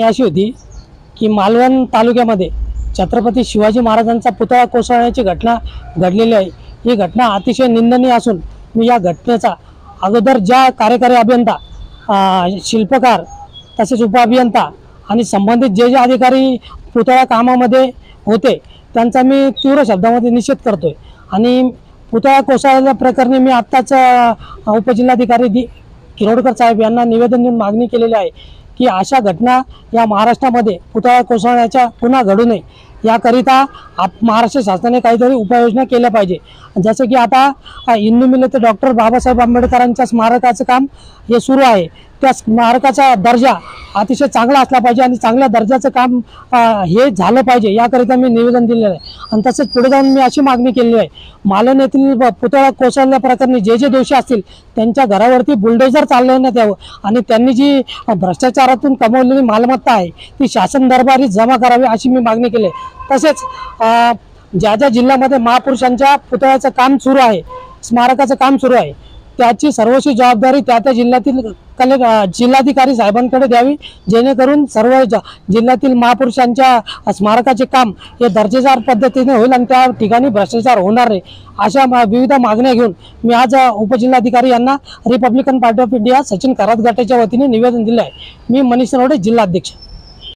अशी होती की मालवण तालुक्यामध्ये छत्रपती शिवाजी महाराजांचा पुतळा कोसळण्याची घटना घडलेली आहे। ही घटना अतिशय निंदनीय असून मी या घटनेचा अगोदर ज्या कार्यकारी अभियंता, शिल्पकार तसेच उपअभियंता आणि संबंधित जे अधिकारी पुतळा कामामध्ये होते त्यांचा मी तीव्र शब्दामध्ये निषेध करतोय। आणि पुतळा कोसळल्या प्रकरणी मी आत्ताच उपजिल्हाधिकारी किरोडकर साहेब यांना निवेदन देऊन मागणी केलेली आहे की अशा घटना या महाराष्ट्रामध्ये पुतळा कोसळण्याच्या पुन्हा घडू नये याकरिता महाराष्ट्र शासनाने काहीतरी उपाययोजना केल्या पाहिजे। जसं की आता इंदुमिल ते डॉक्टर बाबासाहेब आंबेडकरांच्या स्मारकाचं काम हे सुरू आहे, त्या स्मारकाचा दर्जा अतिशय चांगला असला पाहिजे आणि चांगल्या दर्जाचं काम हे झालं पाहिजे याकरिता मी निवेदन दिलेलं आहे। आणि तसेच पुढे जाऊन मी अशी मागणी केलेली आहे, मालवण येथील पुतळा कोसळल्या प्रकरणी जे दोषी असतील त्यांच्या घरावरती बुलडोझर चालवण्यात यावं आणि त्यांनी जी भ्रष्टाचारातून कमवलेली मालमत्ता आहे ती शासन दरबारी जमा करावी अशी मी मागणी केली आहे। तसेच ज्या जिल्ह्यामध्ये महापुरुषांच्या पुतळ्याचं काम सुरू आहे, स्मारकाचं काम सुरू आहे, त्याची सर्वस्वी जबाबदारी त्या जिल्ह्यातील जिल्हाधिकारी साहेबांकडे द्यावी, जेणेकरून सर्व जिल्ह्यातील महापुरुषांच्या स्मारकाचे काम हे दर्जेदार पद्धतीने होईल आणि त्या ठिकाणी भ्रष्टाचार होणार नाही। अशा विविध मागण्या घेऊन मी आज उपजिल्हाधिकारी यांना Republican party of India Sachin Kharat गटाच्या वतीने निवेदन दिले आहे। मी मनीष नरोडे, जिल्हाध्यक्ष।